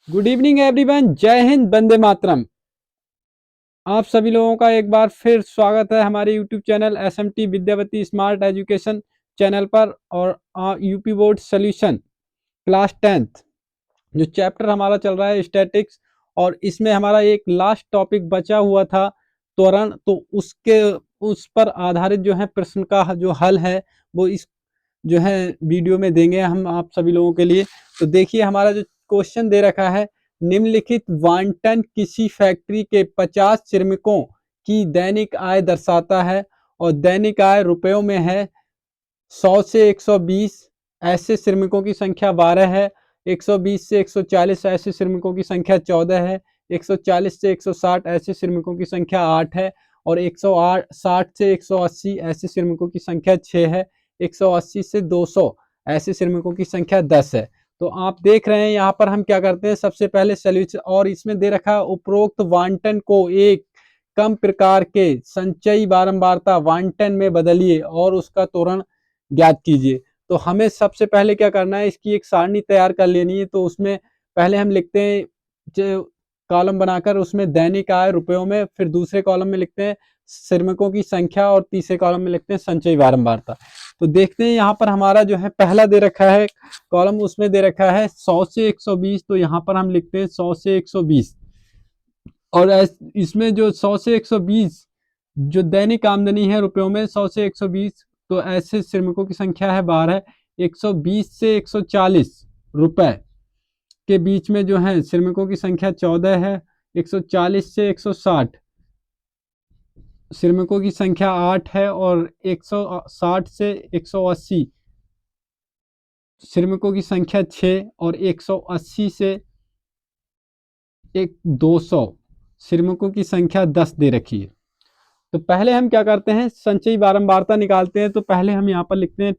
Good evening everyone, जय हिंद, वंदे मातरम। आप सभी लोगों का एक बार फिर स्वागत है हमारे YouTube channel SMT Vidyavati smart education channel पर। और UP board solution class 10th जो चैप्टर हमारा चल रहा है स्टैटिक्स, और इसमें हमारा एक लास्ट टॉपिक बचा हुआ था त्वरण। तो उस पर आधारित जो है प्रश्न का जो हल है वो इस जो है वीडियो में देंगे हम आप सभी लोगों के लिए। तो देखिए हमारा जो क्वेश्चन दे रखा है, निम्नलिखित वांटन किसी फैक्ट्री के 50 श्रमिकों की दैनिक आय दर्शाता है, और दैनिक आय रुपयों में है 100 से 120, ऐसे श्रमिकों की संख्या 12 है। 120 से 140 ऐसे श्रमिकों की संख्या 14 है। 140 से 160 ऐसे श्रमिकों की संख्या 8 है। और 160 से 180 ऐसे श्रमिकों की संख्या 6 है। 180 से 200 ऐसे श्रमिकों की संख्या 10 है। तो आप देख रहे हैं यहाँ पर हम क्या करते हैं, सबसे पहले सॉल्यूशन, और इसमें दे रखा है उपरोक्त वांटन को एक कम प्रकार के संचयी बारंबारता वांटन में बदलिए और उसका त्वरण ज्ञात कीजिए। तो हमें सबसे पहले क्या करना है, इसकी एक सारणी तैयार कर लेनी है। तो उसमें पहले हम लिखते हैं जो कॉलम बनाकर उसमें दैनिक आय रुपयों में, फिर दूसरे कॉलम में लिखते हैं श्रमिकों की संख्या, और तीसरे कॉलम में लिखते हैं संचयी बारंबारता। तो देखते हैं यहाँ पर हमारा जो है पहला दे रखा है कॉलम, उसमें दे रखा है 100 से 120। तो यहाँ पर हम लिखते हैं 100 से 120, और इसमें जो 100 से 120 जो दैनिक आमदनी है रुपयों में 100 से 120, तो ऐसे श्रमिकों की संख्या है 12। 120 से 140 रुपए के बीच में जो है श्रमिकों की संख्या 14 है। 140 से 160 श्रमिकों की संख्या 8 है। और 160 से 180 श्रमिकों की संख्या 6, और 180 से 200 श्रमिकों की संख्या 10 दे रखी है। तो पहले हम क्या करते हैं, संचयी बारंबारता निकालते हैं। तो पहले हम यहाँ पर लिखते हैं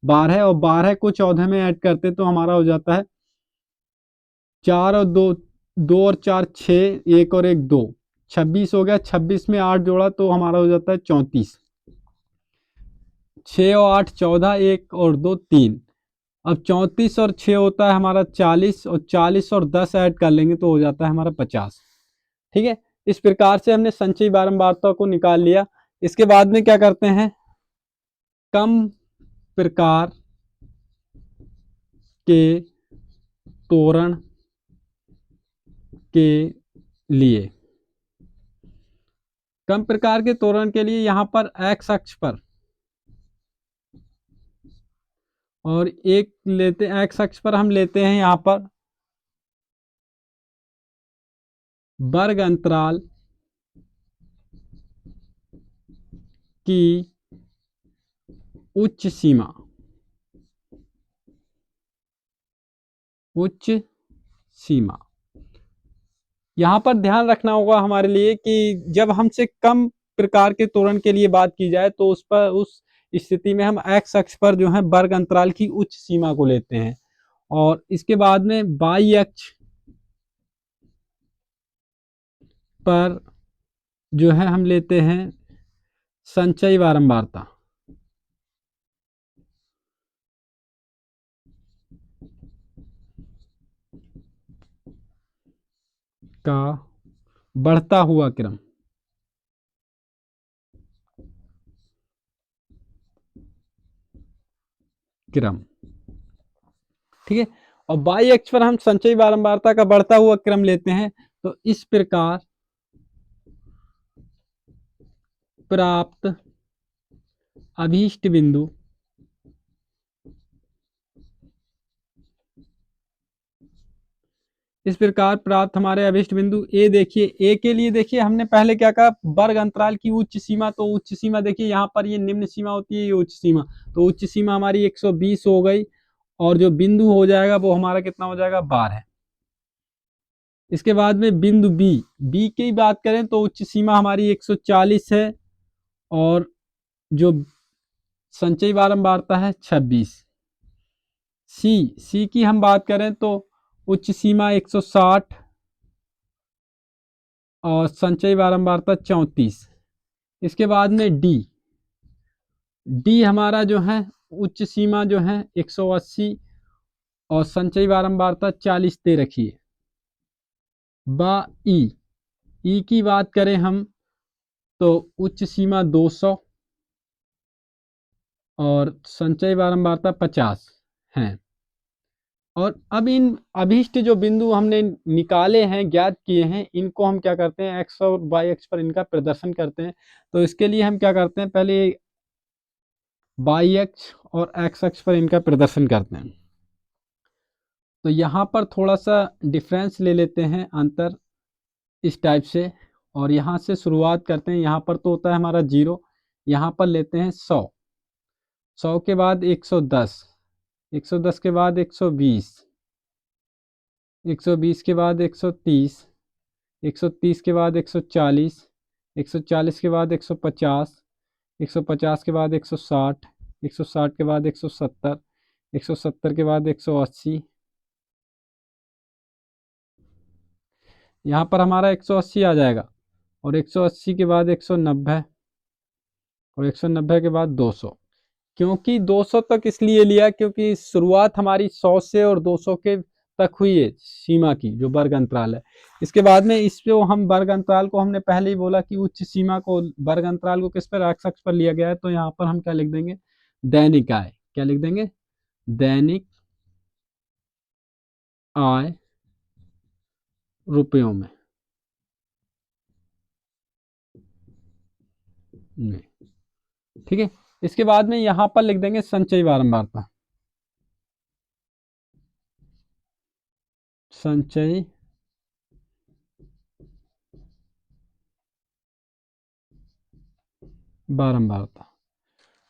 12, और 12 को 14 में ऐड करते हैं तो हमारा हो जाता है 4 और 2, 2 और 4 6, 1 और 1 2, 26 हो गया। 26 में 8 जोड़ा तो हमारा हो जाता है 34। 6 और 8 14, 1 और 2 3। अब 34 और 6 होता है हमारा 40, और 40 और 10 ऐड कर लेंगे तो हो जाता है हमारा 50। ठीक है, इस प्रकार से हमने संचयी बारंबारता को निकाल लिया। इसके बाद में क्या करते हैं, कम प्रकार के त्वरण के लिए, कम प्रकार के त्वरण के लिए यहां पर एक्स अक्ष पर, और एक लेते हैं एक्स अक्ष पर हम लेते हैं यहां पर वर्ग अंतराल की उच्च सीमा, उच्च सीमा। यहां पर ध्यान रखना होगा हमारे लिए कि जब हमसे कम प्रकार के त्वरण के लिए बात की जाए तो उस स्थिति में हम एक्स अक्ष पर जो है वर्ग अंतराल की उच्च सीमा को लेते हैं, और इसके बाद में वाई अक्ष पर जो है हम लेते हैं संचयी बारंबारता का बढ़ता हुआ क्रम। ठीक है, और बाई अक्ष पर हम संचयी बारंबारता का बढ़ता हुआ क्रम लेते हैं। तो इस प्रकार प्राप्त अभीष्ट बिंदु इस प्रकार प्राप्त हमारे अभिष्ट बिंदु ए, देखिए ए के लिए देखिए हमने पहले क्या कहा, वर्ग अंतराल की उच्च सीमा। तो उच्च सीमा देखिए यहाँ पर ये निम्न सीमा होती है, ये उच्च सीमा। तो उच्च सीमा हमारी 120 हो गई, और जो बिंदु हो जाएगा वो हमारा कितना हो जाएगा, 12। इसके बाद में बिंदु बी, बी की बात करें तो उच्च सीमा हमारी 140 है, और जो संचयी बारंबारता है 26। सी, सी की हम बात करें तो उच्च सीमा 160, और संचयी बारंबारता 34। इसके बाद में डी, डी हमारा जो है उच्च सीमा जो है 180, और संचयी बारंबारता 40 दे रखी है। बा ई, ई की बात करें हम तो उच्च सीमा 200 और संचयी बारंबारता 50 है। और अब इन अभीष्ट जो बिंदु हमने निकाले हैं, ज्ञात किए हैं, इनको हम क्या करते हैं, एक्स और वाई अक्ष पर इनका प्रदर्शन करते हैं। तो इसके लिए हम क्या करते हैं, पहले वाई अक्ष और एक्स अक्ष पर इनका प्रदर्शन करते हैं। तो यहाँ पर थोड़ा सा डिफरेंस ले लेते हैं, अंतर इस टाइप से, और यहाँ से शुरुआत करते हैं। यहाँ पर तो होता है हमारा 0, यहाँ पर लेते हैं 100, 100 के बाद 110, 110 के बाद 120, 120 के बाद 130, 130 के बाद 140, 140 के बाद 150, 150 के बाद 160, 160 के बाद 170, 170 के बाद 180, यहाँ पर हमारा 180 आ जाएगा, और 180 के बाद 190, और 190 के बाद 200। क्योंकि 200 तक इसलिए लिया क्योंकि शुरुआत हमारी 100 से और 200 के तक हुई है सीमा की, जो वर्ग अंतराल है। इसके बाद में इस पे हम वर्ग अंतराल को, हमने पहले ही बोला कि उच्च सीमा को, वर्ग अंतराल को किस पर, एक्स अक्ष पर लिया गया है। तो यहाँ पर हम क्या लिख देंगे, दैनिक आय। क्या लिख देंगे, दैनिक आय रुपयों में। ठीक है। इसके बाद में यहाँ पर लिख देंगे संचयी बारंबारता, संचयी बारंबारता।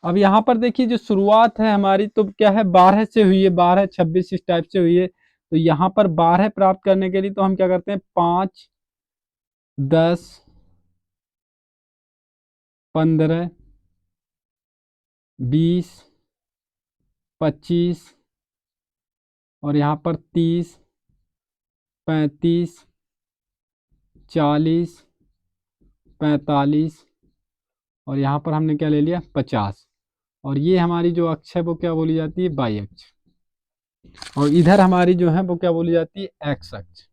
अब यहाँ पर देखिए जो शुरुआत है हमारी, तो क्या है, 12 से हुई है, 12, 26 इस टाइप से हुई है। तो यहाँ पर 12 प्राप्त करने के लिए तो हम क्या करते हैं, 5, 10, 15, 20, 25, और यहाँ पर 30, 35, 40, 45, और यहाँ पर हमने क्या ले लिया, 50। और ये हमारी जो अक्ष है वो क्या बोली जाती है, वाई अक्ष। और इधर हमारी जो है वो क्या बोली जाती है, एक्स अक्ष।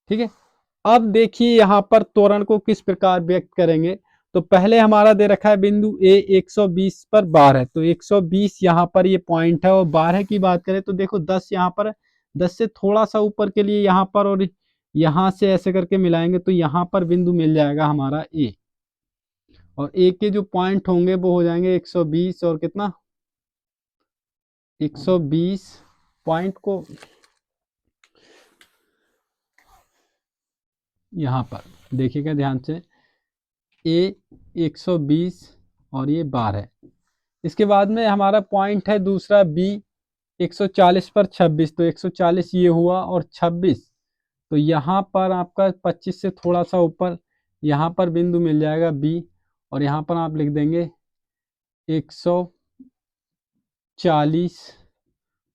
ठीक है। अब देखिए यहाँ पर त्वरण को किस प्रकार व्यक्त करेंगे। तो पहले हमारा दे रखा है बिंदु ए 120 पर 12, तो 120 यहाँ पर ये पॉइंट है। और 12 की बात करें तो देखो 10 यहाँ पर, 10 से थोड़ा सा ऊपर के लिए यहाँ पर, और यहाँ से ऐसे करके मिलाएंगे तो यहाँ पर बिंदु मिल जाएगा हमारा ए। और ए के जो पॉइंट होंगे वो हो जाएंगे 120 और कितना, 120 पॉइंट को यहाँ पर देखिएगा ध्यान से, ए 120 और ये 12। इसके बाद में हमारा पॉइंट है दूसरा बी 140 पर 26, तो 140 ये हुआ, और 26 तो यहाँ पर आपका 25 से थोड़ा सा ऊपर यहाँ पर बिंदु मिल जाएगा बी। और यहाँ पर आप लिख देंगे 140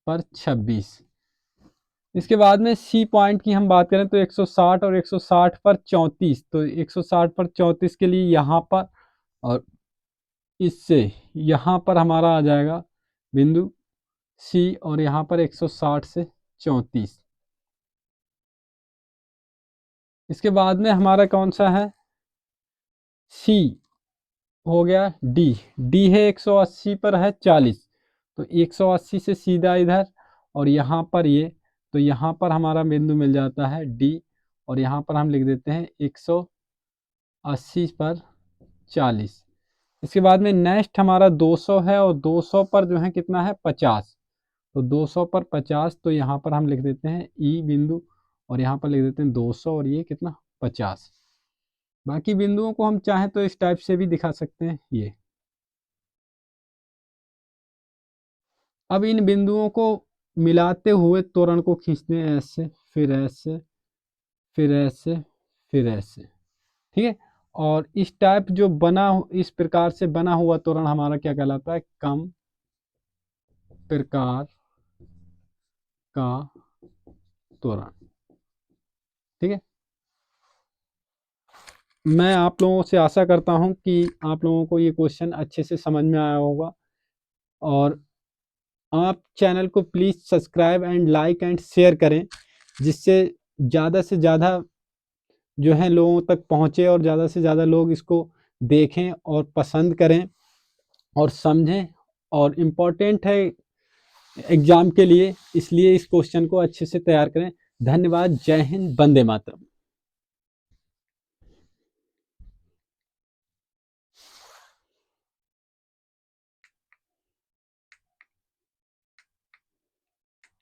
पर 26। इसके बाद में सी पॉइंट की हम बात करें तो 160 और 160 पर 34, तो 160 पर 34 के लिए यहाँ पर, और इससे यहाँ पर हमारा आ जाएगा बिंदु सी, और यहाँ पर 160 से 34। इसके बाद में हमारा कौन सा है, सी हो गया डी। डी है 180 पर है 40, तो 180 से सीधा इधर, और यहाँ पर ये, तो यहाँ पर हमारा बिंदु मिल जाता है डी। और यहाँ पर हम लिख देते हैं 180 पर 40। इसके बाद में नेक्स्ट हमारा 200 है, और 200 पर जो है कितना है, 50, तो 200 पर 50, तो यहाँ पर हम लिख देते हैं ई बिंदु, और यहाँ पर लिख देते हैं 200, और ये कितना, 50। बाकी बिंदुओं को हम चाहें तो इस टाइप से भी दिखा सकते हैं ये। अब इन बिंदुओं को मिलाते हुए त्वरण को खींचते हैं, ऐसे, फिर ऐसे, फिर ऐसे, फिर ऐसे। ठीक है। और इस टाइप जो बना, इस प्रकार से बना हुआ त्वरण हमारा क्या कहलाता है, कम प्रकार का त्वरण। ठीक है। मैं आप लोगों से आशा करता हूं कि आप लोगों को ये क्वेश्चन अच्छे से समझ में आया होगा। और आप चैनल को please subscribe and like and share करें, जिससे ज़्यादा से ज़्यादा जो है लोगों तक पहुँचे और ज़्यादा से ज़्यादा लोग इसको देखें और पसंद करें और समझें। और इम्पोर्टेंट है एग्ज़ाम के लिए, इसलिए इस क्वेश्चन को अच्छे से तैयार करें। धन्यवाद। जय हिंद, वंदे मातरम।